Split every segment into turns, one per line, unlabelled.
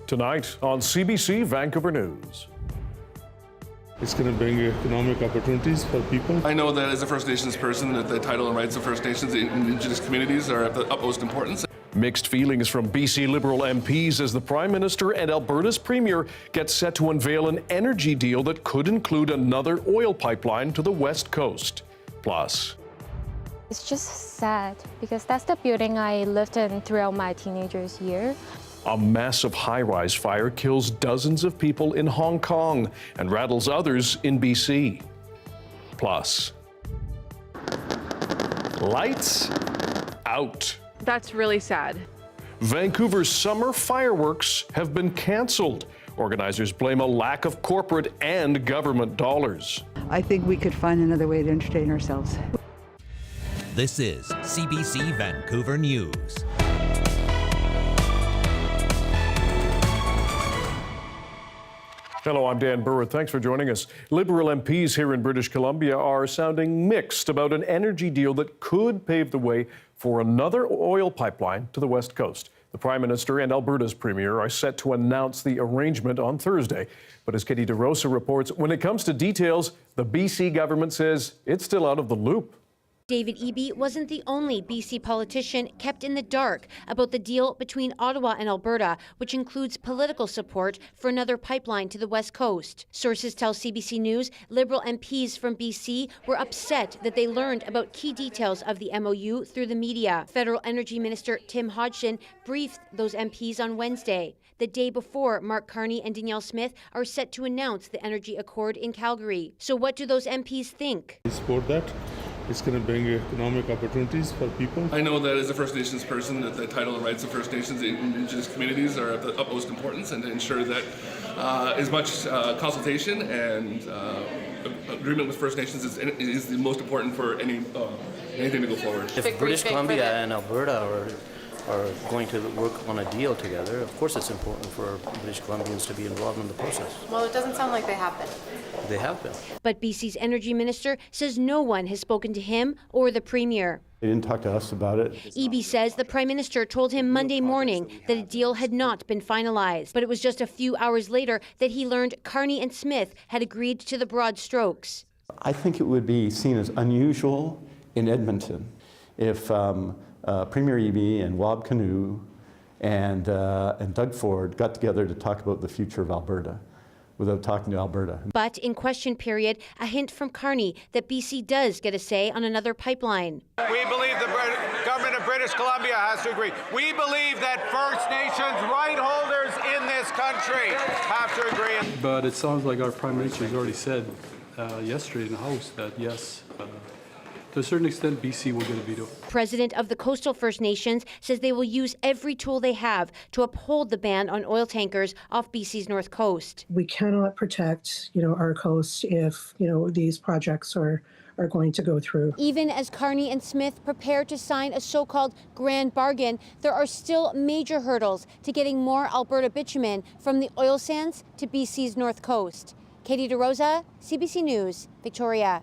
Tonight on CBC Vancouver News.
It's going to bring economic opportunities for people.
I know that as a First Nations person that the title and rights of First Nations and Indigenous communities are of the utmost importance.
Mixed feelings from BC Liberal MPs as the Prime Minister and Alberta's Premier get set to unveil an energy deal that could include another oil pipeline to the West Coast. Plus,
it's just sad because that's the building I lived in throughout my teenagers' year.
a massive high-rise fire kills dozens of people in Hong Kong and rattles others in BC. Plus, lights out.
That's really sad.
Vancouver's summer fireworks have been cancelled. Organizers blame a lack of corporate and government dollars.
I think we could find another way to entertain ourselves.
This is CBC Vancouver News.
Hello, I'm Dan Burritt. Thanks for joining us. Liberal MPs here in British Columbia are sounding mixed about an energy deal that could pave the way for another oil pipeline to the West Coast. The Prime Minister and Alberta's Premier are set to announce the arrangement on Thursday. But as Katie DeRosa reports, when it comes to details, the BC government says it's still out of the loop.
David Eby wasn't the only BC politician kept in the dark about the deal between Ottawa and Alberta, which includes political support for another pipeline to the West Coast. Sources tell CBC News Liberal MPs from BC were upset that they learned about key details of the MOU through the media. Federal Energy Minister Tim Hodgson briefed those MPs on Wednesday, the day before Mark Carney and Danielle Smith are set to announce the Energy Accord in Calgary. So what do those MPs think?
I support that. It's going to bring economic opportunities for people.
I know that as a First Nations person that the title and rights of First Nations and Indigenous communities are of the utmost importance, and to ensure that as much consultation and agreement with First Nations is the most important for anything to go forward.
If British Columbia and Alberta are going to work on a deal together, of course it's important for British Columbians to be involved in the process.
Well, it doesn't sound like they have been.
They have been.
But BC's Energy Minister says no one has spoken to him or the Premier.
They didn't talk to us about it.
Eby says the Prime Minister told him Monday morning that a deal had not been finalized, but it was just a few hours later that he learned Carney and Smith had agreed to the broad strokes.
I think it would be seen as unusual in Edmonton if Premier Eby and Wab Kinew and Doug Ford got together to talk about the future of Alberta without talking to Alberta.
But in question period, a hint from Carney that BC does get a say on another pipeline.
We believe the government of British Columbia has to agree. We believe that First Nations right holders in this country have to agree.
But it sounds like our Prime Minister has already said yesterday in the House that yes, to a certain extent, BC will get a veto.
President of the Coastal First Nations says they will use every tool they have to uphold the ban on oil tankers off BC's north coast.
We cannot protect, our coast if, these projects are going to go through.
Even as Carney and Smith prepare to sign a so-called grand bargain, there are still major hurdles to getting more Alberta bitumen from the oil sands to BC's north coast. Katie DeRosa, CBC News, Victoria.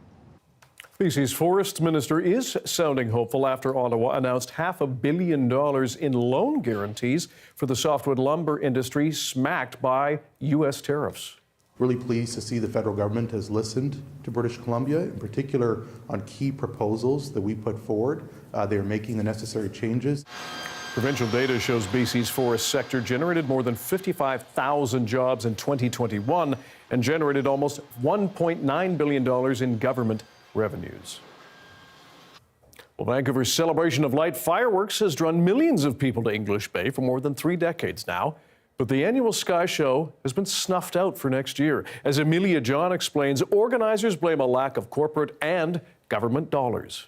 BC's Forest Minister is sounding hopeful after Ottawa announced $500 million in loan guarantees for the softwood lumber industry smacked by U.S. tariffs.
Really pleased to see the federal government has listened to British Columbia, in particular on key proposals that we put forward. They are making the necessary changes.
Provincial data shows BC's forest sector generated more than 55,000 jobs in 2021 and generated almost $1.9 billion in government revenues. Well, Vancouver's celebration of light fireworks has drawn millions of people to English Bay for more than 3 decades now. But the annual Sky Show has been snuffed out for next year. As Amelia John explains, organizers blame a lack of corporate and government dollars.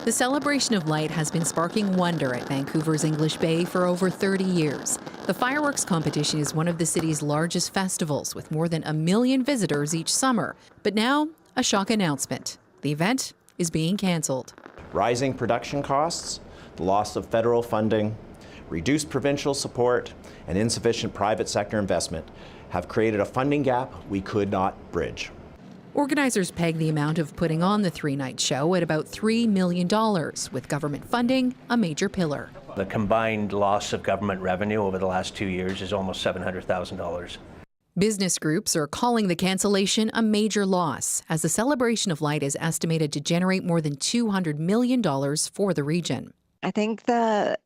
The celebration of light has been sparking wonder at Vancouver's English Bay for over 30 years. The fireworks competition is one of the city's largest festivals, with more than 1 million visitors each summer. But now, a shock announcement. The event is being canceled.
Rising production costs, the loss of federal funding, reduced provincial support, and insufficient private sector investment have created a funding gap we could not bridge.
Organizers peg the amount of putting on the 3-night show at about $3 million, with government funding a major pillar.
The combined loss of government revenue over the last 2 years is almost $700,000.
Business groups are calling the cancellation a major loss, as the Celebration of Light is estimated to generate more than $200 million for the region.
I think the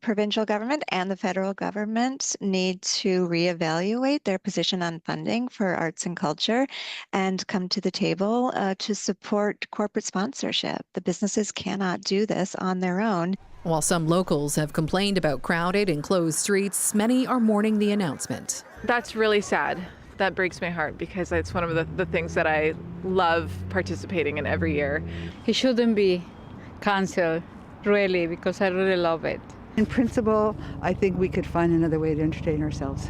provincial government and the federal government need to reevaluate their position on funding for arts and culture and come to the table to support corporate sponsorship. The businesses cannot do this on their own.
While some locals have complained about crowded and closed streets, many are mourning the announcement.
That's really sad. That breaks my heart because it's one of the things that I love participating in every year.
It shouldn't be canceled, really, because I really love it. In principle, I think we could find another way to entertain ourselves.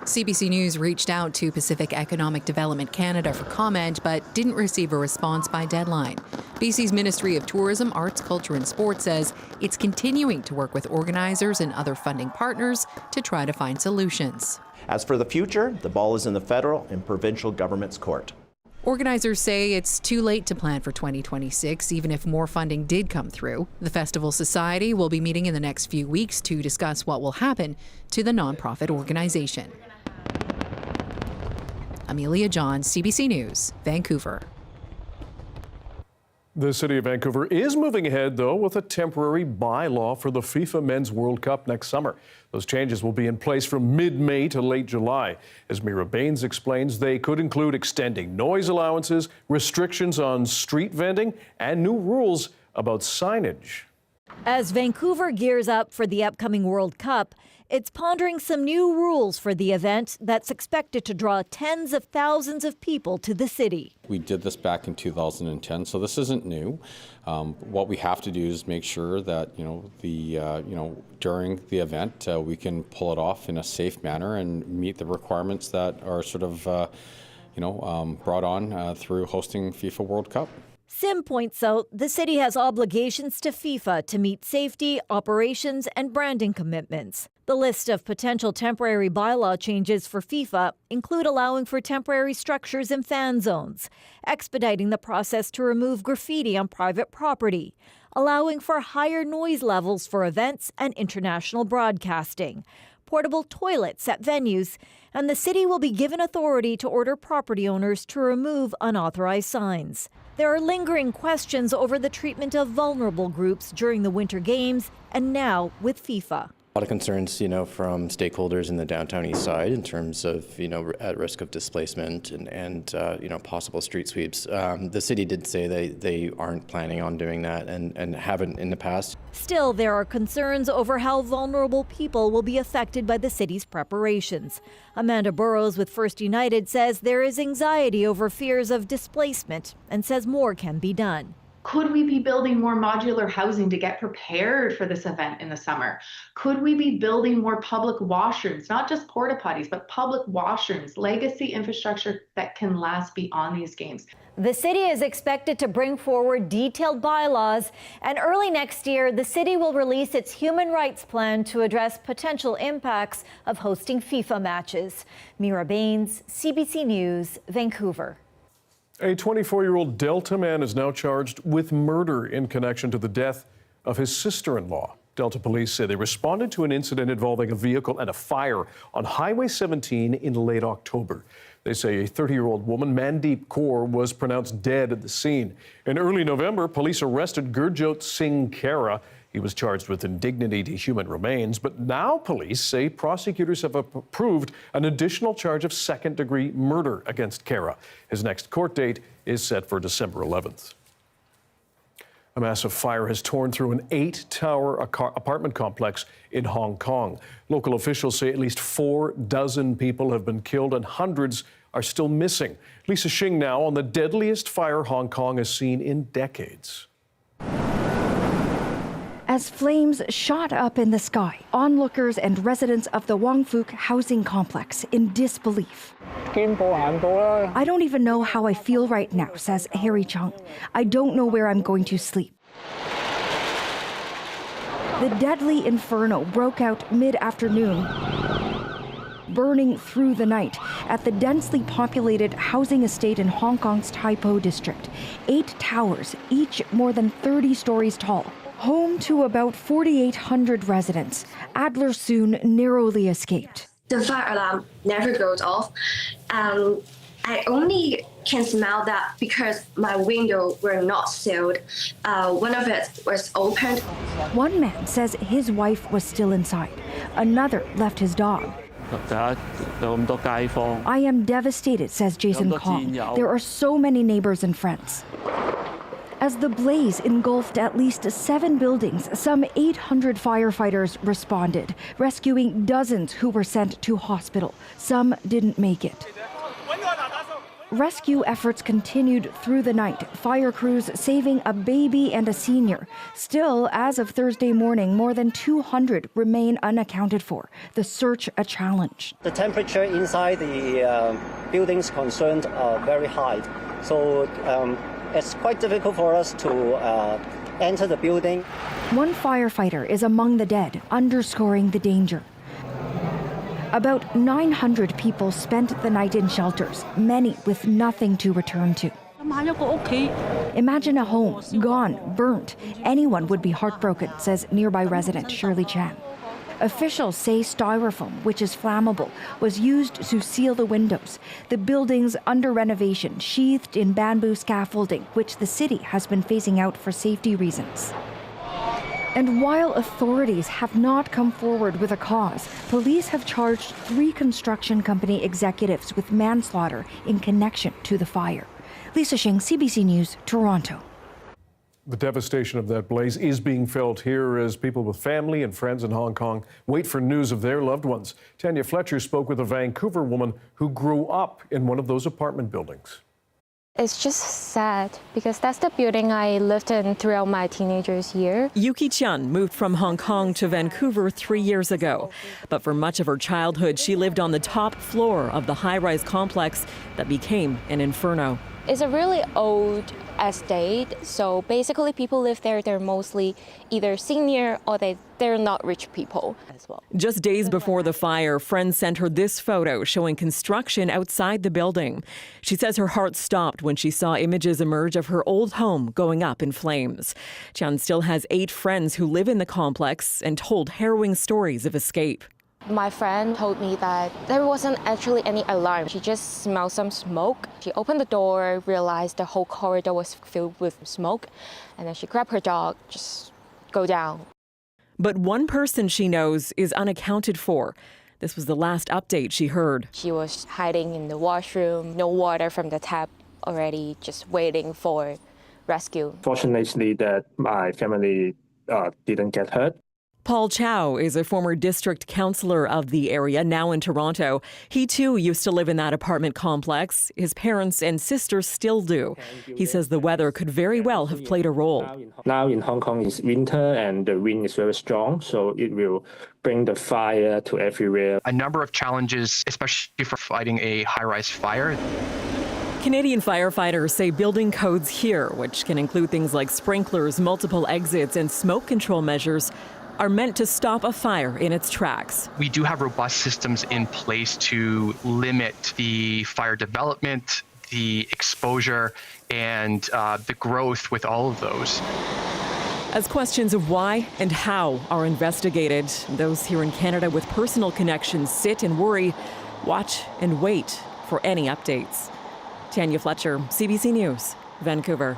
CBC News reached out to Pacific Economic Development Canada for comment, but didn't receive a response by deadline. BC's Ministry of Tourism, Arts, Culture and Sport says it's continuing to work with organizers and other funding partners to try to find solutions.
As for the future, the ball is in the federal and provincial government's court.
Organizers say it's too late to plan for 2026, even if more funding did come through. The Festival Society will be meeting in the next few weeks to discuss what will happen to the nonprofit organization. Amelia John, CBC News, Vancouver.
The City of Vancouver is moving ahead, though, with a temporary bylaw for the FIFA Men's World Cup next summer. Those changes will be in place from mid-May to late July. As Mira Baines explains, they could include extending noise allowances, restrictions on street vending, and new rules about signage.
As Vancouver gears up for the upcoming World Cup, it's pondering some new rules for the event that's expected to draw tens of thousands of people to the city.
We did this back in 2010, so this isn't new. What we have to do is make sure that during the event we can pull it off in a safe manner and meet the requirements that are sort of brought on through hosting FIFA World Cup.
Sim points out the city has obligations to FIFA to meet safety, operations, and branding commitments. The list of potential temporary bylaw changes for FIFA include allowing for temporary structures in fan zones, expediting the process to remove graffiti on private property, allowing for higher noise levels for events and international broadcasting, portable toilets at venues, and the city will be given authority to order property owners to remove unauthorized signs. There are lingering questions over the treatment of vulnerable groups during the Winter Games and now with FIFA.
A lot of concerns, from stakeholders in the downtown east side in terms of, at risk of displacement and possible street sweeps. The city did say they aren't planning on doing that and haven't in the past.
Still, there are concerns over how vulnerable people will be affected by the city's preparations. Amanda Burrows with First United says there is anxiety over fears of displacement and says more can be done.
Could we be building more modular housing to get prepared for this event in the summer? Could we be building more public washrooms, not just porta potties, but public washrooms, legacy infrastructure that can last beyond these games?
The city is expected to bring forward detailed bylaws, and early next year, the city will release its human rights plan to address potential impacts of hosting FIFA matches. Mira Baines, CBC News, Vancouver.
A 24-year-old Delta man is now charged with murder in connection to the death of his sister-in-law. Delta police say they responded to an incident involving a vehicle and a fire on Highway 17 in late October. They say a 30-year-old woman, Mandeep Kaur, was pronounced dead at the scene. In early November, police arrested Gurjot Singh Khera. He was charged with indignity to human remains, but now police say prosecutors have approved an additional charge of second-degree murder against Khera. His next court date is set for December 11th. A massive fire has torn through an 8-tower apartment complex in Hong Kong. Local officials say at least 4 dozen people have been killed and hundreds are still missing. Lisa Shing now on the deadliest fire Hong Kong has seen in decades.
As flames shot up in the sky, onlookers and residents of the Wong Fuk housing complex in disbelief. I don't even know how I feel right now, says Harry Chung. I don't know where I'm going to sleep. The deadly inferno broke out mid-afternoon, burning through the night at the densely populated housing estate in Hong Kong's Tai Po district. 8 towers, each more than 30 stories tall. Home to about 4,800 residents, Adler soon narrowly escaped.
The fire alarm never goes off. I only can smell that because my windows were not sealed. One of it was opened.
One man says his wife was still inside. Another left his dog. I am devastated, says Jason Kong. There are so many neighbors and friends. As the blaze engulfed at least 7 buildings, some 800 firefighters responded, rescuing dozens who were sent to hospital. Some didn't make it. Rescue efforts continued through the night, fire crews saving a baby and a senior. Still, as of Thursday morning, more than 200 remain unaccounted for. The search a challenge.
The temperature inside the buildings concerned are very high, so it's quite difficult for us to enter the building.
One firefighter is among the dead, underscoring the danger. About 900 people spent the night in shelters, many with nothing to return to. Imagine a home gone, burnt. Anyone would be heartbroken, says nearby resident Shirley Chan. Officials say styrofoam, which is flammable, was used to seal the windows. The building's under renovation, sheathed in bamboo scaffolding, which the city has been phasing out for safety reasons. And while authorities have not come forward with a cause, police have charged 3 construction company executives with manslaughter in connection to the fire. Lisa Shing, CBC News, Toronto.
The devastation of that blaze is being felt here as people with family and friends in Hong Kong wait for news of their loved ones. Tanya Fletcher spoke with a Vancouver woman who grew up in one of those apartment buildings.
It's just sad because that's the building I lived in throughout my teenagers' year.
Yuki Chun moved from Hong Kong to Vancouver 3 years ago. But for much of her childhood, she lived on the top floor of the high-rise complex that became an inferno.
It's a really old estate, so basically people live there, they're mostly either senior or they're not rich people as well.
Just days before the fire, friends sent her this photo showing construction outside the building. She says her heart stopped when she saw images emerge of her old home going up in flames. Chan still has 8 friends who live in the complex and told harrowing stories of escape.
My friend told me that there wasn't actually any alarm. She just smelled some smoke. She opened the door, realized the whole corridor was filled with smoke, and then she grabbed her dog, just go down.
But one person she knows is unaccounted for. This was the last update she heard.
She was hiding in the washroom, no water from the tap already, just waiting for rescue.
Fortunately, that my family didn't get hurt.
Paul Chow is a former district councillor of the area, now in Toronto. He too used to live in that apartment complex. His parents and sisters still do. He says the weather could very well have played a role.
Now in Hong Kong it's winter and the wind is very strong, so it will bring the fire to everywhere.
A number of challenges, especially for fighting a high-rise fire.
Canadian firefighters say building codes here, which can include things like sprinklers, multiple exits, and smoke control measures, are meant to stop a fire in its tracks.
We do have robust systems in place to limit the fire development, the exposure, and the growth with all of those.
As questions of why and how are investigated, those here in Canada with personal connections sit and worry, watch and wait for any updates. Tanya Fletcher, CBC News, Vancouver.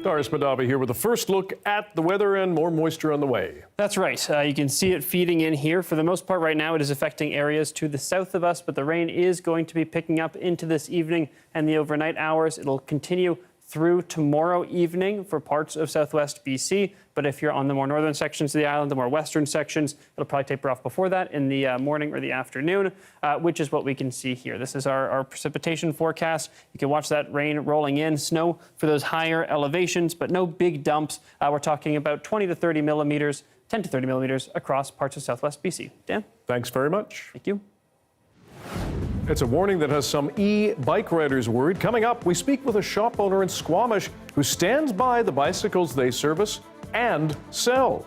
Doris Madava here with a first look at the weather and more moisture on the way.
That's right. You can see it feeding in here. For the most part right now, it is affecting areas to the south of us, but the rain is going to be picking up into this evening and the overnight hours. It'll continue through tomorrow evening for parts of southwest BC. But if you're on the more northern sections of the island, the more western sections, it'll probably taper off before that in the morning or the afternoon, which is what we can see here. This is our precipitation forecast. You can watch that rain rolling in, snow for those higher elevations, but no big dumps. We're talking about 20 to 30 millimeters, 10 to 30 millimeters across parts of southwest BC. Dan?
Thanks very much.
Thank you.
It's a warning that has some e-bike riders worried. Coming up, we speak with a shop owner in Squamish who stands by the bicycles they service and sell.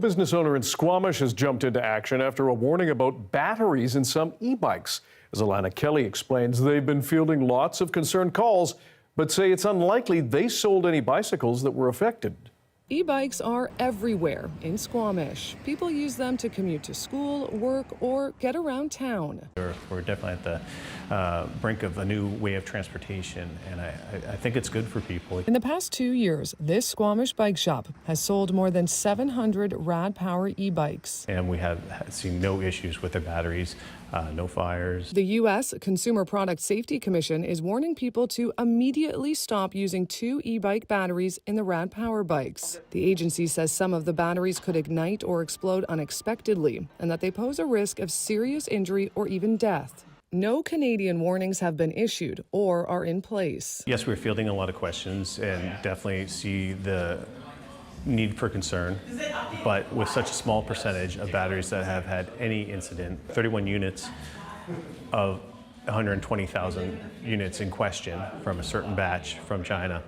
business owner in Squamish has jumped into action after a warning about batteries in some e-bikes. As Alana Kelly explains, they've been fielding lots of concerned calls, but say it's unlikely they sold any bicycles that were affected.
E-bikes are everywhere in Squamish. People use them to commute to school, work, or get around town.
We're definitely at the brink of a new way of transportation, and I think it's good for people.
In the past 2 years, this Squamish bike shop has sold more than 700 Rad Power e-bikes.
And we have seen no issues with the batteries, no fires.
The U.S. Consumer Product Safety Commission is warning people to immediately stop using 2 e-bike batteries in the Rad Power bikes. The agency says some of the batteries could ignite or explode unexpectedly, and that they pose a risk of serious injury or even death. No Canadian warnings have been issued or are in place.
Yes, we're fielding a lot of questions and definitely see the need for concern, but with such a small percentage of batteries that have had any incident, 31 units of 120,000 units in question from a certain batch from China,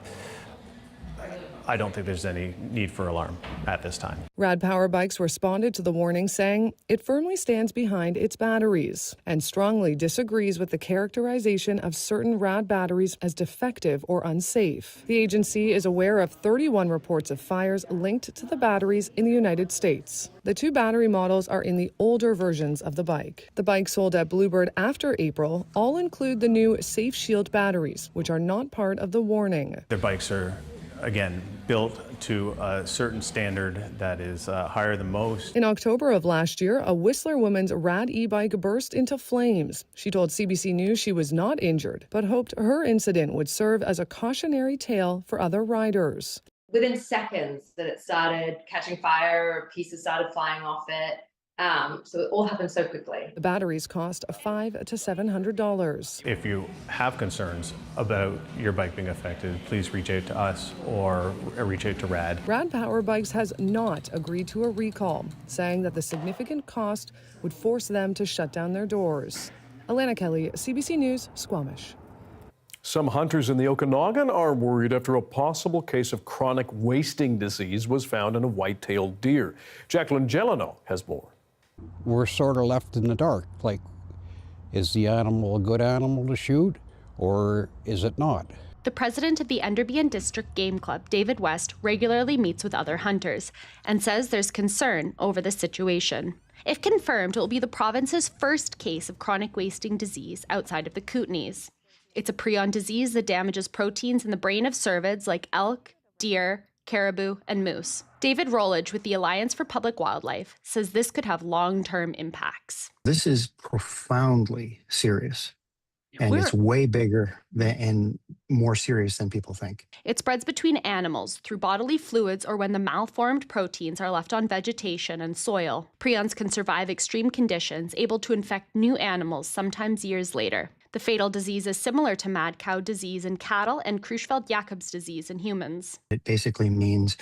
I don't think there's any need for alarm at this time.
Rad Power Bikes responded to the warning saying it firmly stands behind its batteries and strongly disagrees with the characterization of certain Rad batteries as defective or unsafe. The agency is aware of 31 reports of fires linked to the batteries in the United States. The 2 battery models are in the older versions of the bike. The bike sold at Bluebird after April all include the new Safe Shield batteries, which are not part of the warning.
Their bikes are, again, built to a certain standard that is higher than most.
In October of last year, a Whistler woman's Rad e-bike burst into flames. She told CBC News she was not injured, but hoped her incident would serve as a cautionary tale for other riders.
Within seconds that it started catching fire, pieces started flying off it. So it all happened so quickly.
The batteries cost $500 to $700.
If you have concerns about your bike being affected, please reach out to us or reach out to RAD.
Rad Power Bikes has not agreed to a recall, saying that the significant cost would force them to shut down their doors. Alana Kelly, CBC News, Squamish.
Some hunters in the Okanagan are worried after a possible case of chronic wasting disease was found in a white-tailed deer. Jacqueline Gelano has more.
We're sort of left in the dark, like, is the animal a good animal to shoot, or is it not?
The president of the Enderby and District Game Club, David West, regularly meets with other hunters and says there's concern over the situation. If confirmed, it will be the province's first case of chronic wasting disease outside of the Kootenays. It's a prion disease that damages proteins in the brain of cervids like elk, deer, caribou, and moose. David Rollage with the Alliance for Public Wildlife says this could have long-term impacts.
This is profoundly serious, and it's way bigger and more serious than people think.
It spreads between animals through bodily fluids or when the malformed proteins are left on vegetation and soil. Prions can survive extreme conditions, able to infect new animals, sometimes years later. The fatal disease is similar to mad cow disease in cattle and Creutzfeldt-Jakob's disease in humans.
It basically means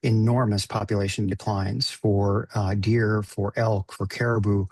enormous population declines for deer, for elk, for caribou,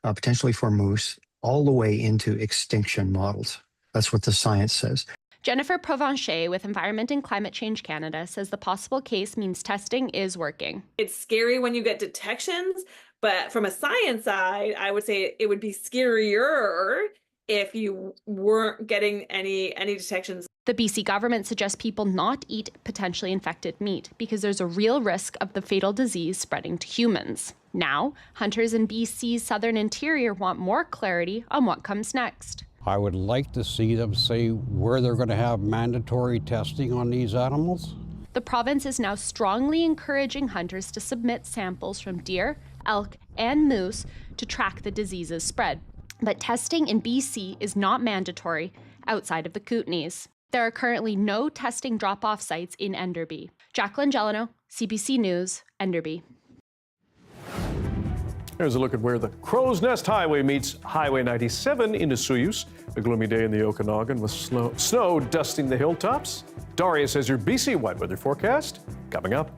potentially for moose, all the way into extinction models. That's what the science says.
Jennifer Provencher with Environment and Climate Change Canada says the possible case means testing is working.
It's scary when you get detections, but from a science side, I would say it would be scarier if you weren't getting any detections.
The BC government suggests people not eat potentially infected meat because there's a real risk of the fatal disease spreading to humans. Now, hunters in BC's southern interior want more clarity on what comes next.
I would like to see them say where they're going to have mandatory testing on these animals.
The province is now strongly encouraging hunters to submit samples from deer, elk, and moose to track the disease's spread. But testing in BC is not mandatory outside of the Kootenays. There are currently no testing drop-off sites in Enderby. Jacqueline Gelano, CBC News, Enderby.
Here's a look at where the Crow's Nest Highway meets Highway 97 into Soyuz. A gloomy day in the Okanagan with snow dusting the hilltops. Darius has your BC wet weather forecast coming up.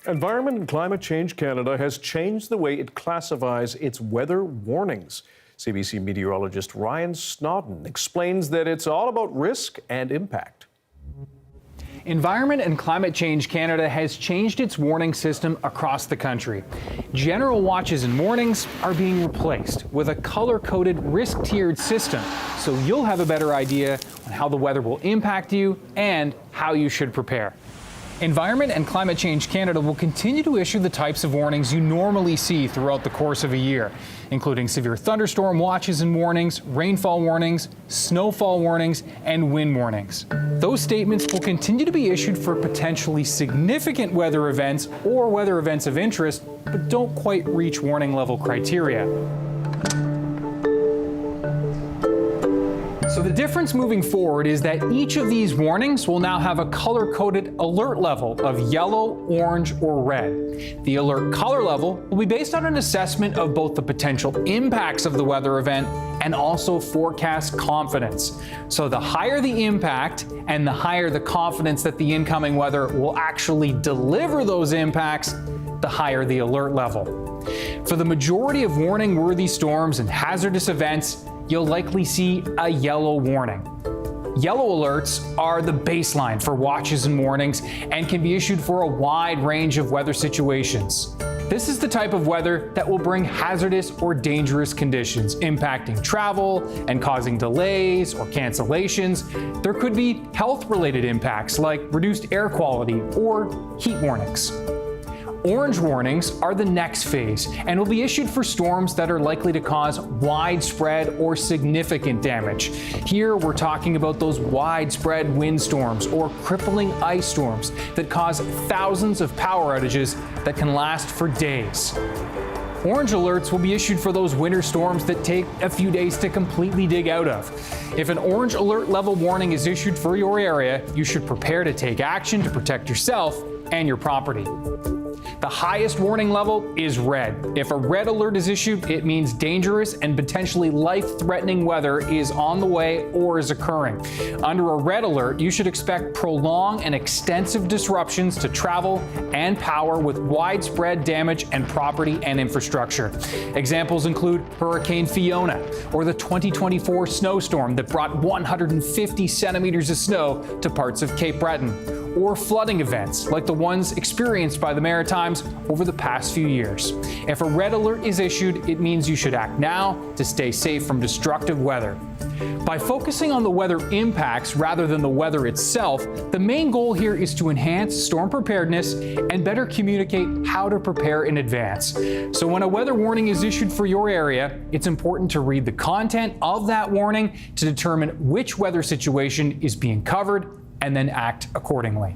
Environment and Climate Change Canada has changed the way it classifies its weather warnings. CBC meteorologist Ryan Snodden explains that it's all about risk and impact.
Environment and Climate Change Canada has changed its warning system across the country. General watches and warnings are being replaced with a color-coded risk-tiered system, so you'll have a better idea on how the weather will impact you and how you should prepare. Environment and Climate Change Canada will continue to issue the types of warnings you normally see throughout the course of a year, including severe thunderstorm watches and warnings, rainfall warnings, snowfall warnings, and wind warnings. Those statements will continue to be issued for potentially significant weather events or weather events of interest, but don't quite reach warning level criteria. So the difference moving forward is that each of these warnings will now have a color-coded alert level of yellow, orange, or red. The alert color level will be based on an assessment of both the potential impacts of the weather event and also forecast confidence. So the higher the impact and the higher the confidence that the incoming weather will actually deliver those impacts, the higher the alert level. For the majority of warning-worthy storms and hazardous events, you'll likely see a yellow warning. Yellow alerts are the baseline for watches and warnings and can be issued for a wide range of weather situations. This is the type of weather that will bring hazardous or dangerous conditions, impacting travel and causing delays or cancellations. There could be health-related impacts like reduced air quality or heat warnings. Orange warnings are the next phase and will be issued for storms that are likely to cause widespread or significant damage. Here we're talking about those widespread windstorms or crippling ice storms that cause thousands of power outages that can last for days. Orange alerts will be issued for those winter storms that take a few days to completely dig out of. If an orange alert level warning is issued for your area, you should prepare to take action to protect yourself and your property. The highest warning level is red. If a red alert is issued, it means dangerous and potentially life-threatening weather is on the way or is occurring. Under a red alert, you should expect prolonged and extensive disruptions to travel and power with widespread damage and property and infrastructure. Examples include Hurricane Fiona or the 2024 snowstorm that brought 150 centimeters of snow to parts of Cape Breton, or flooding events like the ones experienced by the Maritimes over the past few years. If a red alert is issued, it means you should act now to stay safe from destructive weather. By focusing on the weather impacts rather than the weather itself, the main goal here is to enhance storm preparedness and better communicate how to prepare in advance. So when a weather warning is issued for your area, it's important to read the content of that warning to determine which weather situation is being covered and then act accordingly.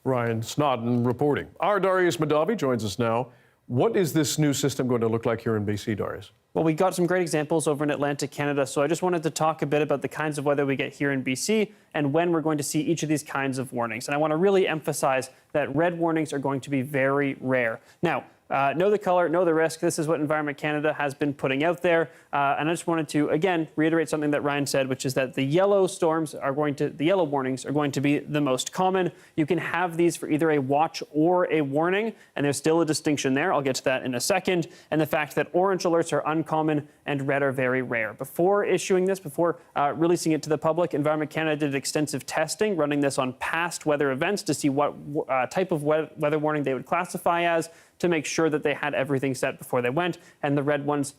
Ryan Snodden reporting. Our Darius Madavi joins us now. What is this new system going to look like here in BC, Darius?
Well, we got some great examples over in Atlantic Canada, so I just wanted to talk a bit about the kinds of weather we get here in BC and when we're going to see each of these kinds of warnings. And I want to really emphasize that red warnings are going to be very rare. Now, know the color, know the risk. This is what Environment Canada has been putting out there. And I just wanted to, again, reiterate something that Ryan said, which is that the yellow warnings are going to be the most common. You can have these for either a watch or a warning, and there's still a distinction there. I'll get to that in a second. And the fact that orange alerts are uncommon and red are very rare. Before issuing this, before releasing it to the public, Environment Canada did extensive testing, running this on past weather events to see what type of weather warning they would classify as, to make sure that they had everything set before they went, and the red ones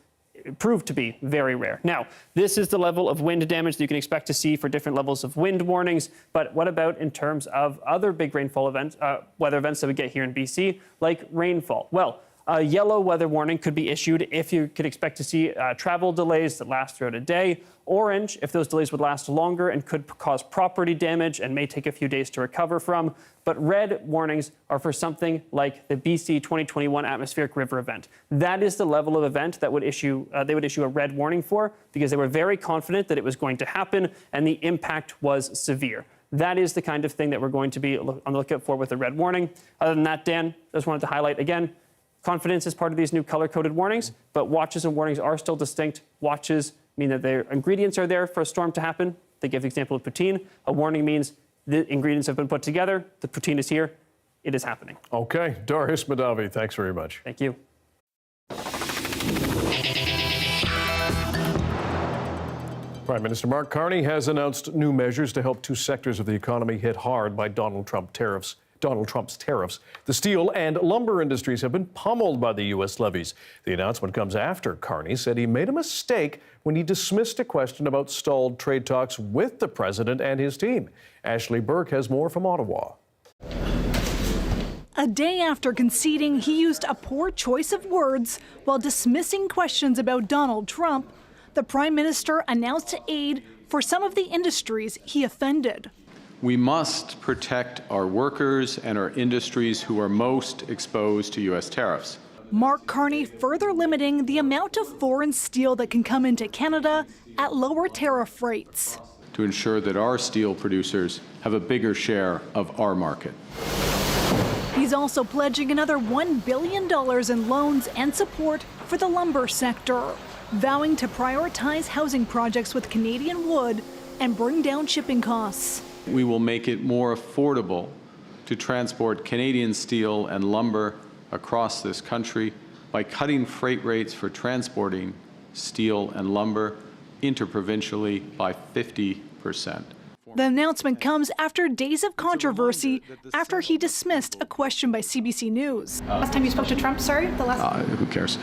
proved to be very rare. Now, this is the level of wind damage that you can expect to see for different levels of wind warnings, but what about in terms of other big rainfall events, weather events that we get here in BC, like rainfall? Well, a yellow weather warning could be issued if you could expect to see travel delays that last throughout a day. Orange, if those delays would last longer and could cause property damage and may take a few days to recover from. But red warnings are for something like the BC 2021 atmospheric river event. That is the level of event that would they would issue a red warning for, because they were very confident that it was going to happen and the impact was severe. That is the kind of thing that we're going to be on the lookout for with a red warning. Other than that, Dan, I just wanted to highlight again, confidence is part of these new color-coded warnings, but watches and warnings are still distinct. Watches mean that their ingredients are there for a storm to happen. They give the example of poutine. A warning means the ingredients have been put together, the poutine is here, it is happening.
Okay, Darius Madavi, thanks very much.
Thank you.
Prime Minister Mark Carney has announced new measures to help two sectors of the economy hit hard by Donald Trump's tariffs. The steel and lumber industries have been pummeled by the U.S. levies. The announcement comes after Carney said he made a mistake when he dismissed a question about stalled trade talks with the president and his team. Ashley Burke has more from Ottawa.
A day after conceding he used a poor choice of words while dismissing questions about Donald Trump, the Prime Minister announced aid for some of the industries he offended.
We must protect our workers and our industries who are most exposed to U.S. tariffs.
Mark Carney further limiting the amount of foreign steel that can come into Canada at lower tariff rates,
to ensure that our steel producers have a bigger share of our market.
He's also pledging another $1 billion in loans and support for the lumber sector, vowing to prioritize housing projects with Canadian wood and bring down shipping costs.
We will make it more affordable to transport Canadian steel and lumber across this country by cutting freight rates for transporting steel and lumber interprovincially by 50%.
The announcement comes after days of controversy after he dismissed a question by CBC News.
Last time you spoke to Trump, sorry? Who cares?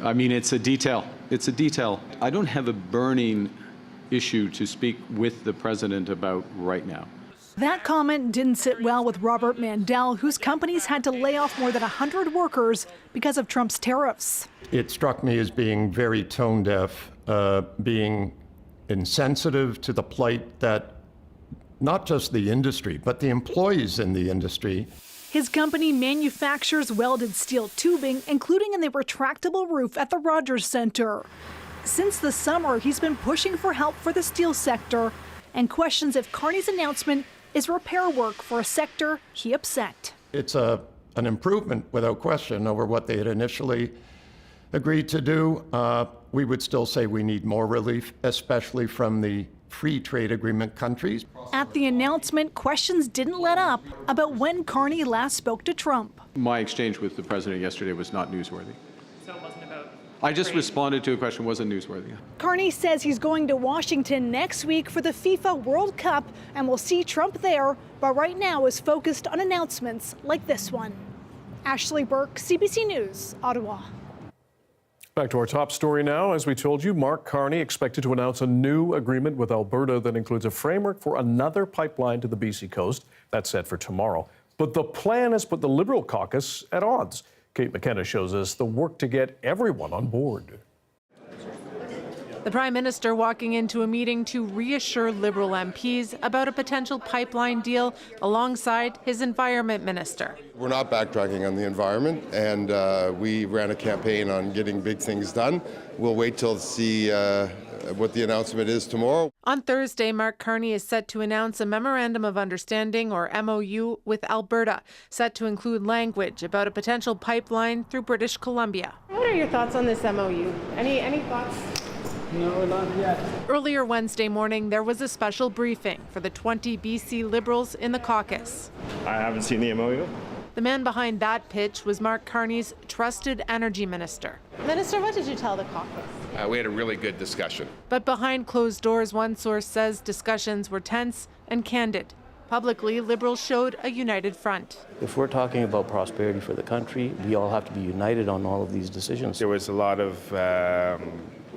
I mean, it's a detail. It's a detail. I don't have a burning issue to speak with the president about right now.
That comment didn't sit well with Robert Mandel, whose companies had to lay off more than 100 workers because of Trump's tariffs.
It struck me as being very tone deaf, being insensitive to the plight that not just the industry, but the employees in the industry.
His company manufactures welded steel tubing, including in the retractable roof at the Rogers Centre. Since the summer, he's been pushing for help for the steel sector and questions if Carney's announcement is repair work for a sector he upset.
It's an improvement, without question, over what they had initially agreed to do. We would still say we need more relief, especially from the free trade agreement countries.
At the announcement, questions didn't let up about when Carney last spoke to Trump.
My exchange with the president yesterday was not newsworthy. So it wasn't about... I just responded to a question, wasn't newsworthy.
Carney says he's going to Washington next week for the FIFA World Cup and will see Trump there, but right now is focused on announcements like this one. Ashley Burke, CBC News, Ottawa.
Back to our top story now. As we told you, Mark Carney expected to announce a new agreement with Alberta that includes a framework for another pipeline to the BC coast. That's set for tomorrow. But the plan has put the Liberal caucus at odds. Kate McKenna shows us the work to get everyone on board.
The Prime Minister walking into a meeting to reassure Liberal MPs about a potential pipeline deal alongside his Environment Minister.
We're not backtracking on the environment, and we ran a campaign on getting big things done. We'll wait till to see what the announcement is tomorrow.
On Thursday, Mark Carney is set to announce a Memorandum of Understanding, or MOU, with Alberta, set to include language about a potential pipeline through British Columbia.
What are your thoughts on this MOU? Any thoughts?
No, not yet. Earlier Wednesday morning, there was a special briefing for the 20 BC Liberals in the caucus.
I haven't seen the MOU.
The man behind that pitch was Mark Carney's trusted energy minister.
Minister, what did you tell the caucus?
We had a really good discussion.
But behind closed doors, one source says discussions were tense and candid. Publicly, Liberals showed a united front.
If we're talking about prosperity for the country, we all have to be united on all of these decisions.
There was a lot of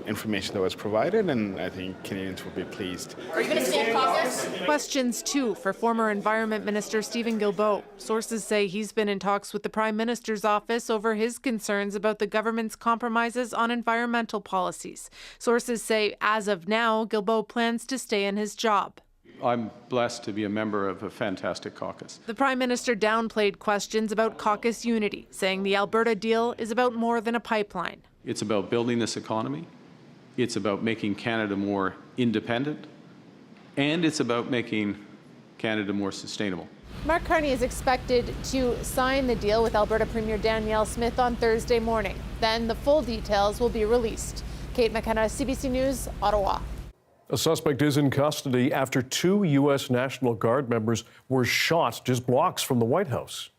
information that was provided, and I think Canadians will be pleased.
Are you going to stay in caucus?
Questions, too, for former Environment Minister Stephen Guilbeault. Sources say he's been in talks with the Prime Minister's office over his concerns about the government's compromises on environmental policies. Sources say, as of now, Guilbeault plans to stay in his job.
I'm blessed to be a member of a fantastic caucus.
The Prime Minister downplayed questions about caucus unity, saying the Alberta deal is about more than a pipeline.
It's about building this economy. It's about making Canada more independent, and it's about making Canada more sustainable.
Mark Carney is expected to sign the deal with Alberta Premier Danielle Smith on Thursday morning. Then the full details will be released. Kate McKenna, CBC News, Ottawa.
A suspect is in custody after 2 U.S. National Guard members were shot just blocks from the White House.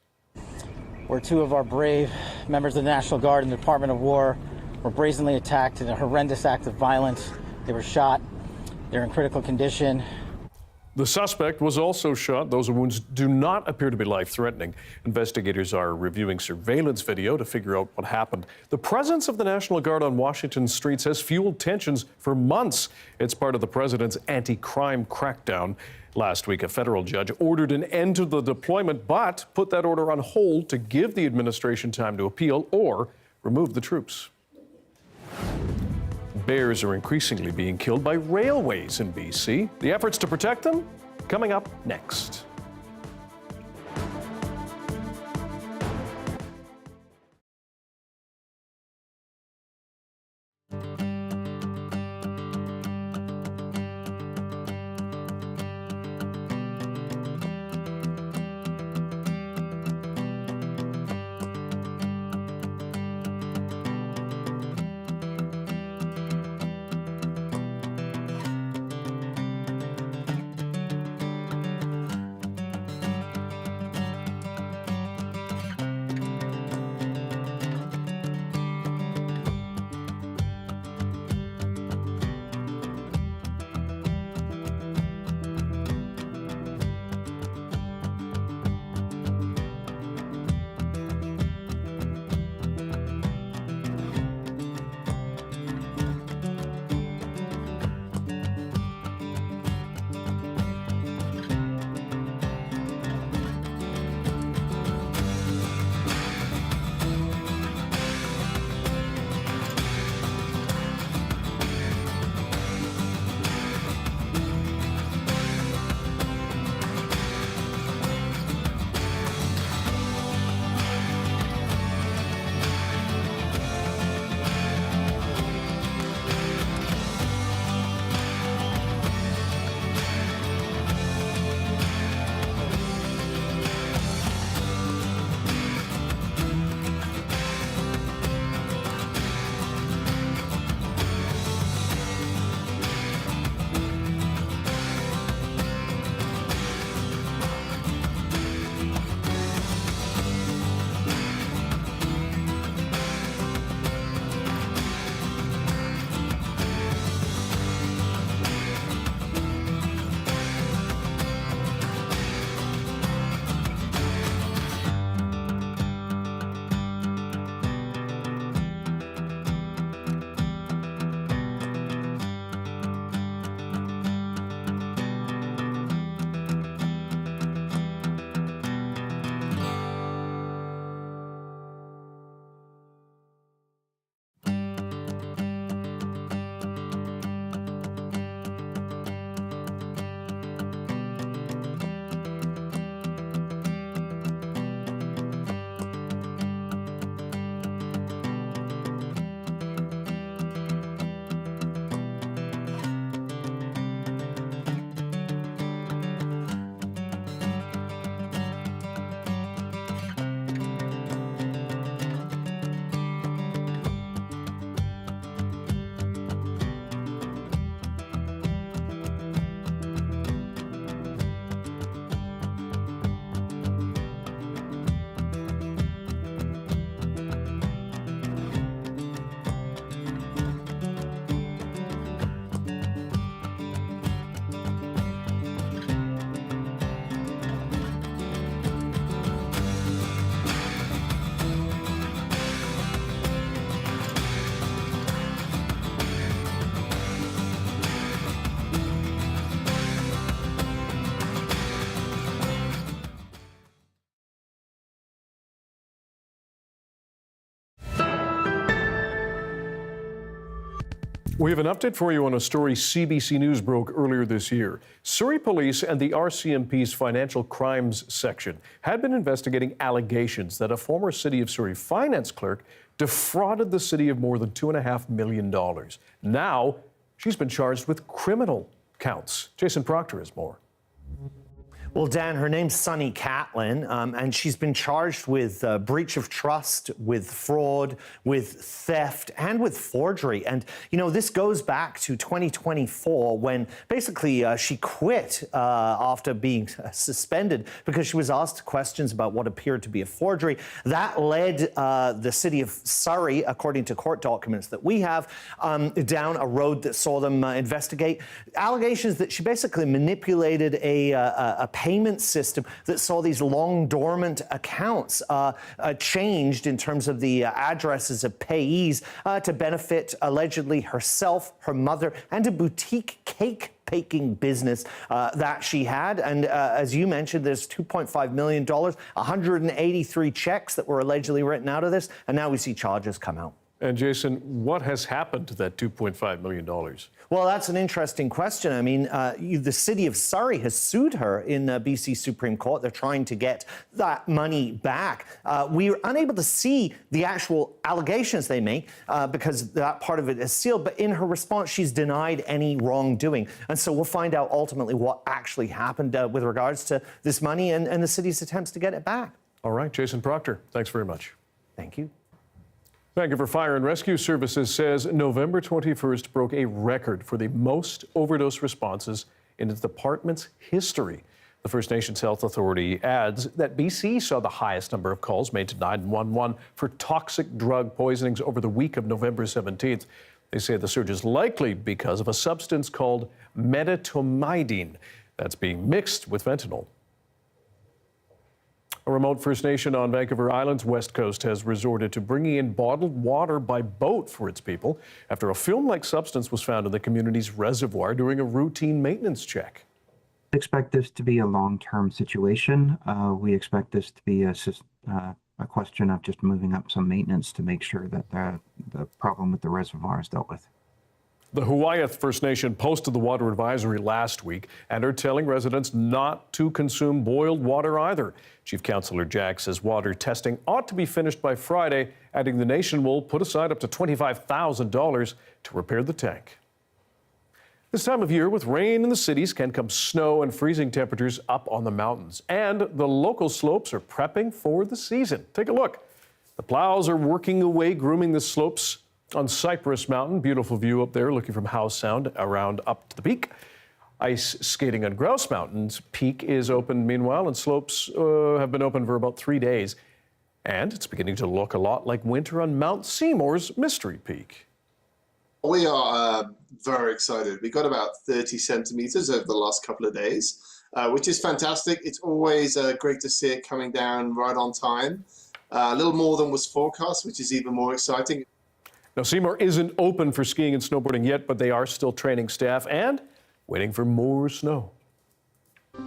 where two of our brave members of the National Guard and the Department of War were brazenly attacked in a horrendous act of violence. They were shot. They're in critical condition.
The suspect was also shot. Those wounds do not appear to be life-threatening. Investigators are reviewing surveillance video to figure out what happened. The presence of the National Guard on Washington streets has fueled tensions for months. It's part of the president's anti-crime crackdown. Last week, a federal judge ordered an end to the deployment, but put that order on hold to give the administration time to appeal or remove the troops. Bears are increasingly being killed by railways in BC. The efforts to protect them coming up next. We have an update for you on a story CBC News broke earlier this year. Surrey Police and the RCMP's Financial Crimes Section had been investigating allegations that a former City of Surrey finance clerk defrauded the city of more than $2.5 million. Now, she's been charged with criminal counts. Jason Proctor has more.
Well, Dan, her name's Sunny Catlin, and she's been charged with breach of trust, with fraud, with theft, and with forgery. And, you know, this goes back to 2024 when basically she quit after being suspended because she was asked questions about what appeared to be a forgery. That led the city of Surrey, according to court documents that we have, down a road that saw them investigate allegations that she basically manipulated a payment system that saw these long dormant accounts changed in terms of the addresses of payees to benefit allegedly herself, her mother, and a boutique cake baking business that she had. And as you mentioned, there's $2.5 million, 183 checks that were allegedly written out of this, and now we see charges come out.
And Jason, what has happened to that $2.5 million?
Well, that's an interesting question. I mean, the city of Surrey has sued her in BC Supreme Court. They're trying to get that money back. We are unable to see the actual allegations they make because that part of it is sealed. But in her response, she's denied any wrongdoing. And so we'll find out ultimately what actually happened with regards to this money and the city's attempts to get it back.
All right, Jason Proctor, thanks very much.
Thank you.
Vancouver Fire and Rescue Services says November 21st broke a record for the most overdose responses in its department's history. The First Nations Health Authority adds that BC saw the highest number of calls made to 911 for toxic drug poisonings over the week of November 17th. They say the surge is likely because of a substance called medetomidine that's being mixed with fentanyl. A remote First Nation on Vancouver Island's west coast has resorted to bringing in bottled water by boat for its people after a film-like substance was found in the community's reservoir during a routine maintenance check.
We expect this to be a long-term situation. We expect this to be a question of just moving up some maintenance to make sure that the problem with the reservoir is dealt with.
The Hawaiiath First Nation posted the water advisory last week and are telling residents not to consume boiled water either. Chief Councillor Jack says water testing ought to be finished by Friday, adding the nation will put aside up to $25,000 to repair the tank. This time of year, with rain in the cities, can come snow and freezing temperatures up on the mountains. And the local slopes are prepping for the season. Take a look. The plows are working away, grooming the slopes on Cypress Mountain. Beautiful view up there, looking from Howe Sound around up to the peak. Ice skating on Grouse Mountain's peak is open meanwhile, and slopes have been open for about 3 days. And it's beginning to look a lot like winter on Mount Seymour's Mystery Peak.
We are very excited. We got about 30 centimeters over the last couple of days, which is fantastic. It's always great to see it coming down right on time. A little more than was forecast, which is even more exciting.
Now, Seymour isn't open for skiing and snowboarding yet, but they are still training staff and waiting for more snow.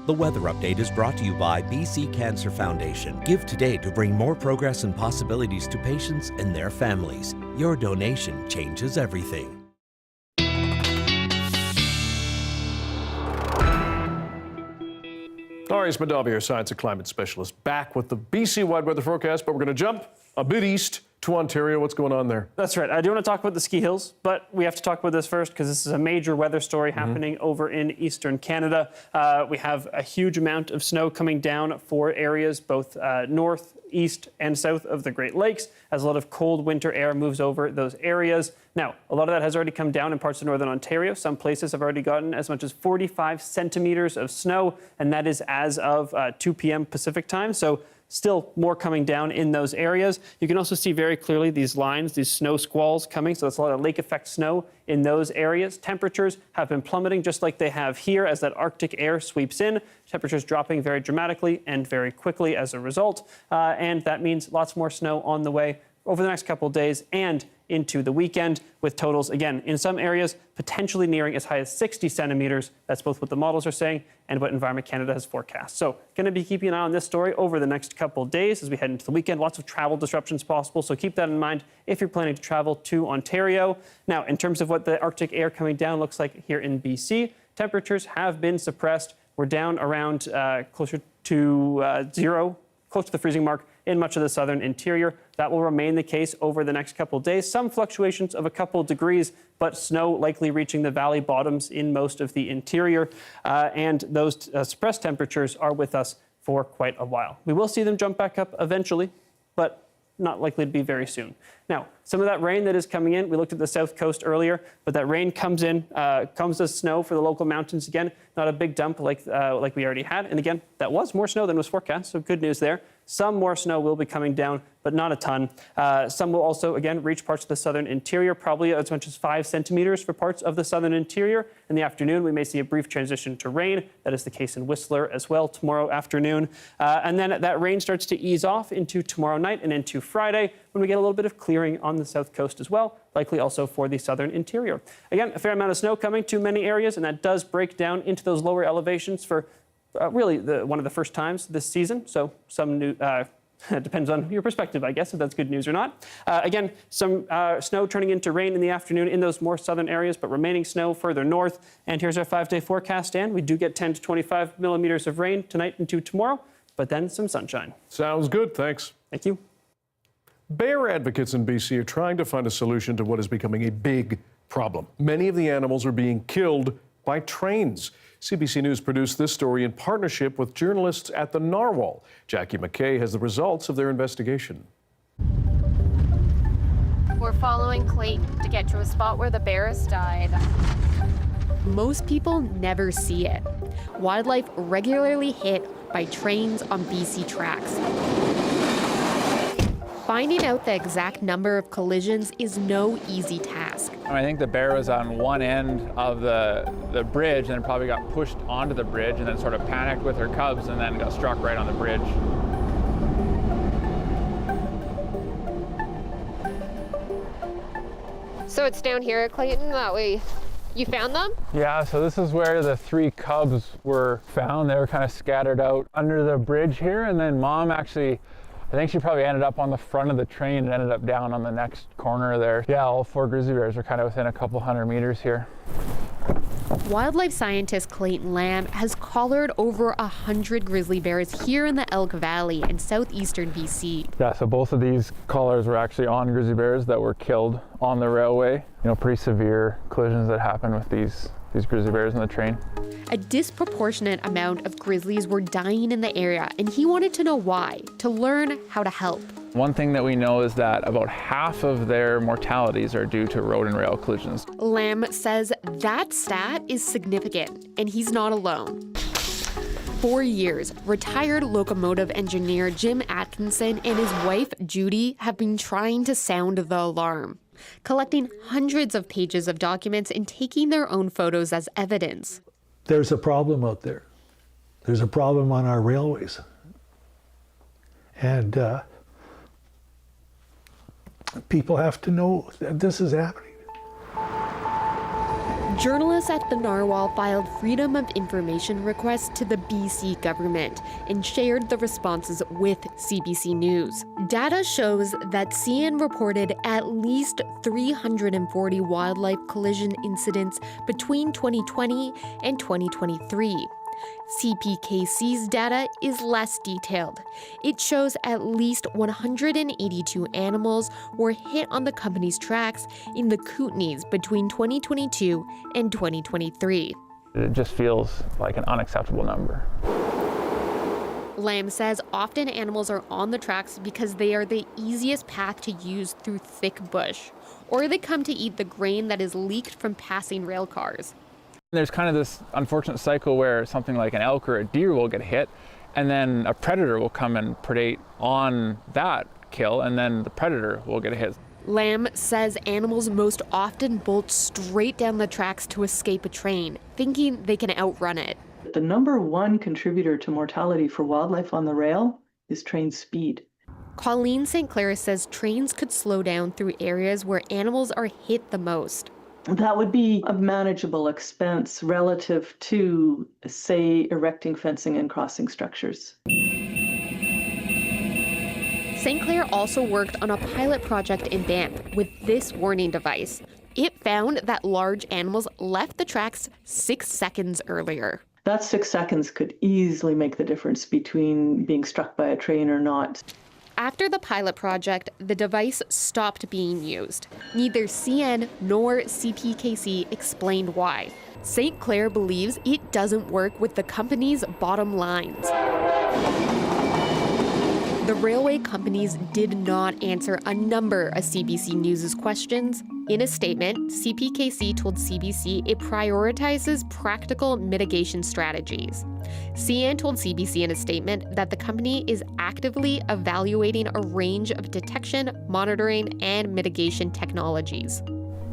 The weather update is brought to you by BC Cancer Foundation. Give today to bring more progress and possibilities to patients and their families. Your donation changes everything.
Arias Madavi, our science and climate specialist, back with the BC-wide weather forecast, but we're going to jump a bit east to Ontario. What's going on there?
That's right. I do want to talk about the ski hills, but we have to talk about this first because this is a major weather story happening over in eastern Canada. We have a huge amount of snow coming down for areas both north, east, and south of the Great Lakes as a lot of cold winter air moves over those areas. Now, a lot of that has already come down in parts of northern Ontario. Some places have already gotten as much as 45 centimeters of snow, and that is as of 2 p.m. Pacific time. So still more coming down in those areas. You can also see very clearly these lines, these snow squalls coming. So it's a lot of lake effect snow in those areas. Temperatures have been plummeting just like they have here as that Arctic air sweeps in. Temperatures dropping very dramatically and very quickly as a result. And that means lots more snow on the way over the next couple of days and into the weekend, with totals, again, in some areas, potentially nearing as high as 60 centimeters. That's both what the models are saying and what Environment Canada has forecast. So going to be keeping an eye on this story over the next couple of days as we head into the weekend. Lots of travel disruptions possible, so keep that in mind if you're planning to travel to Ontario. Now, in terms of what the Arctic air coming down looks like here in BC, temperatures have been suppressed. We're down around closer to zero, close to the freezing mark in much of the southern interior. That will remain the case over the next couple of days. Some fluctuations of a couple of degrees, but snow likely reaching the valley bottoms in most of the interior. And those suppressed temperatures are with us for quite a while. We will see them jump back up eventually, but not likely to be very soon. Now, some of that rain that is coming in, we looked at the south coast earlier, but that rain comes as snow for the local mountains again. Not a big dump like we already had. And again, that was more snow than was forecast, so good news there. Some more snow will be coming down, but not a ton. Some will also, again, reach parts of the southern interior, probably as much as 5 centimeters for parts of the southern interior. In the afternoon, we may see a brief transition to rain. That is the case in Whistler as well tomorrow afternoon. And then that rain starts to ease off into tomorrow night and into Friday when we get a little bit of clearing on the south coast as well, likely also for the southern interior. Again, a fair amount of snow coming to many areas, and that does break down into those lower elevations for really one of the first times this season. So some new, it depends on your perspective, I guess, if that's good news or not. Again, some snow turning into rain in the afternoon in those more southern areas, but remaining snow further north. And here's our 5-day forecast, and we do get 10 to 25 millimeters of rain tonight into tomorrow, but then some sunshine.
Sounds good. Thanks.
Thank you.
Bear advocates in BC are trying to find a solution to what is becoming a big problem. Many of the animals are being killed by trains. CBC News produced this story in partnership with journalists at the Narwhal. Jackie McKay has the results of their investigation.
We're following Clayton to get to a spot where the bear has died.
Most people never see it. Wildlife regularly hit by trains on BC tracks. Finding out the exact number of collisions is no easy task.
I think the bear was on one end of the bridge and then probably got pushed onto the bridge and then sort of panicked with her cubs and then got struck right on the bridge.
So it's down here at Clayton, that way you found them?
Yeah, so this is where the 3 cubs were found. They were kind of scattered out under the bridge here, and then mom actually, I think she probably ended up on the front of the train and ended up down on the next corner there. Yeah, all 4 grizzly bears are kind of within a couple hundred meters here.
Wildlife scientist Clayton Lamb has collared over 100 grizzly bears here in the Elk Valley in southeastern BC.
Yeah, so both of these collars were actually on grizzly bears that were killed on the railway. You know, pretty severe collisions that happened with these grizzly bears in the train.
A disproportionate amount of grizzlies were dying in the area, and he wanted to know why, to learn how to help.
One thing that we know is that about half of their mortalities are due to road and rail collisions.
Lamb says that stat is significant, and he's not alone. For years, retired locomotive engineer Jim Atkinson and his wife Judy have been trying to sound the alarm, collecting hundreds of pages of documents and taking their own photos as evidence.
There's a problem out there. There's a problem on our railways. And people have to know that this is happening.
Journalists at the Narwhal filed Freedom of Information requests to the BC government and shared the responses with CBC News. Data shows that CN reported at least 340 wildlife collision incidents between 2020 and 2023. CPKC's data is less detailed. It shows at least 182 animals were hit on the company's tracks in the Kootenays between 2022 and 2023.
It just feels like an unacceptable number.
Lamb says often animals are on the tracks because they are the easiest path to use through thick bush, or they come to eat the grain that is leaked from passing rail cars.
There's kind of this unfortunate cycle where something like an elk or a deer will get hit, and then a predator will come and predate on that kill, and then the predator will get a hit.
Lamb says animals most often bolt straight down the tracks to escape a train, thinking they can outrun it.
The number one contributor to mortality for wildlife on the rail is train speed.
Colleen St. Clair says trains could slow down through areas where animals are hit the most.
That would be a manageable expense relative to, say, erecting fencing and crossing structures.
St. Clair also worked on a pilot project in Banff with this warning device. It found that large animals left the tracks 6 seconds earlier.
That 6 seconds could easily make the difference between being struck by a train or not.
After the pilot project, the device stopped being used. Neither CN nor CPKC explained why. St. Clair believes it doesn't work with the company's bottom lines. The railway companies did not answer a number of CBC News' questions. In a statement, CPKC told CBC it prioritizes practical mitigation strategies. CN told CBC in a statement that the company is actively evaluating a range of detection, monitoring, and mitigation technologies.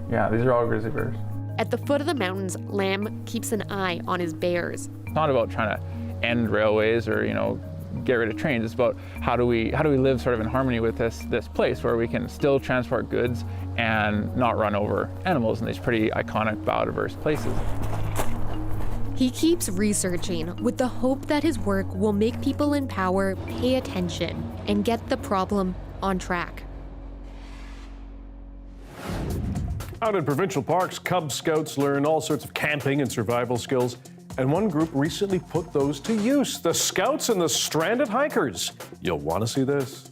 Yeah, these are all grizzly bears.
At the foot of the mountains, Lamb keeps an eye on his bears.
It's not about trying to end railways or, get rid of trains. It's about how do we live sort of in harmony with this place where we can still transport goods and not run over animals in these pretty iconic biodiverse places.
He keeps researching with the hope that his work will make people in power pay attention and get the problem on track.
Out in provincial parks, Cub Scouts learn all sorts of camping and survival skills. And one group recently put those to use, the Scouts and the Stranded Hikers. You'll want to see this.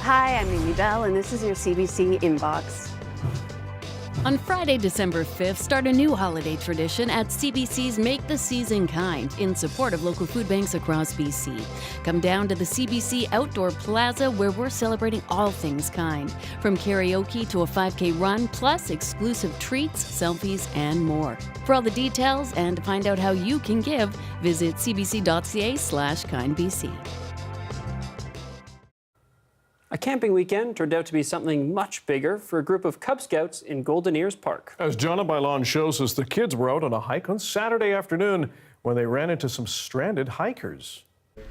Hi, I'm Amy Bell, and this is your CBC Inbox. On Friday, December 5th, start a new holiday tradition at CBC's Make the Season Kind in support of local food banks across BC. Come down to the CBC Outdoor Plaza where we're celebrating all things kind, from karaoke to a 5K run, plus exclusive treats, selfies, and more. For all the details and to find out how you can give, visit cbc.ca/kindbc.
A camping weekend turned out to be something much bigger for a group of Cub Scouts in Golden Ears Park.
As Jonna Bailon shows us, the kids were out on a hike on Saturday afternoon when they ran into some stranded hikers.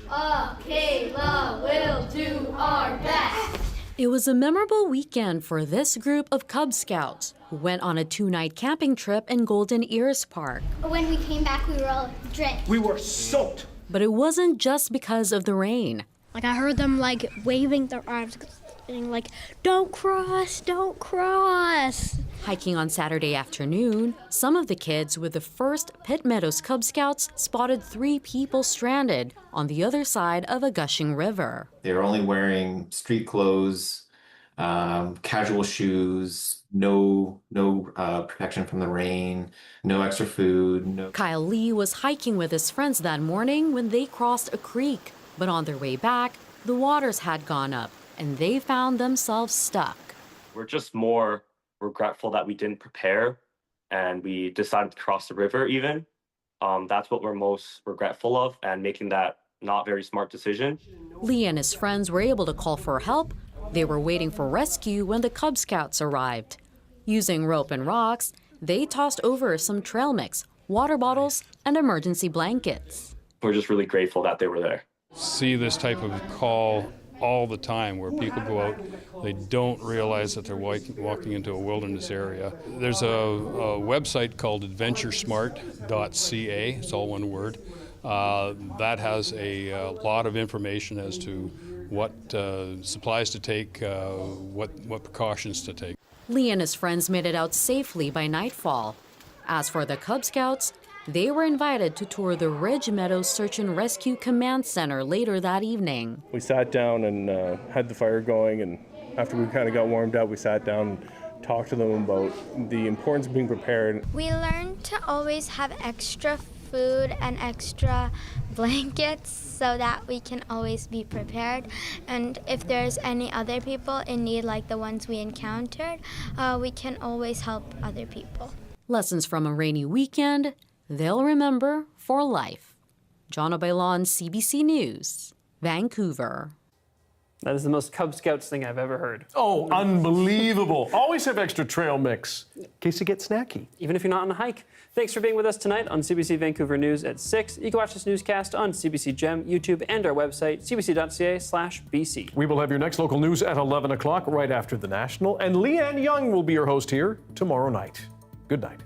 Kayla will do our best.
It was a memorable weekend for this group of Cub Scouts who went on a 2-night camping trip in Golden Ears Park.
When we came back, we were all drenched.
We were soaked. But it wasn't just because of the rain.
Like, I heard them, like, waving their arms, saying, like, don't cross, don't cross.
Hiking on Saturday afternoon, some of the kids with the first Pitt Meadows Cub Scouts spotted 3 people stranded on the other side of a gushing river.
They were only wearing street clothes, casual shoes, no protection from the rain, no extra food.
Kyle Lee was hiking with his friends that morning when they crossed a creek. But on their way back, the waters had gone up, and they found themselves stuck.
We're just more regretful that we didn't prepare, and we decided to cross the river even. That's what we're most regretful of, and making that not very smart decision.
Lee and his friends were able to call for help. They were waiting for rescue when the Cub Scouts arrived. Using rope and rocks, they tossed over some trail mix, water bottles, and emergency blankets.
We're just really grateful that they were there.
See this type of call all the time where people go out, they don't realize that they're walking into a wilderness area. There's a website called adventuresmart.ca, it's all one word, that has a lot of information as to what supplies to take, what precautions to take.
Lee and his friends made it out safely by nightfall. As for the Cub Scouts, they were invited to tour the Ridge Meadows Search and Rescue Command Center later that evening.
We sat down and had the fire going, and after we kind of got warmed up, we sat down and talked to them about the importance of being prepared.
We learned to always have extra food and extra blankets so that we can always be prepared. And if there's any other people in need like the ones we encountered, we can always help other people.
Lessons from a rainy weekend they'll remember for life. Jonna Bailon, CBC News, Vancouver.
That is the most Cub Scouts thing I've ever heard.
Oh, unbelievable. Always have extra trail mix in case you get snacky.
Even if you're not on a hike. Thanks for being with us tonight on CBC Vancouver News at 6. You can watch this newscast on CBC Gem, YouTube, and our website, cbc.ca/BC.
We will have your next local news at 11 o'clock right after the National, and Leanne Young will be your host here tomorrow night. Good night.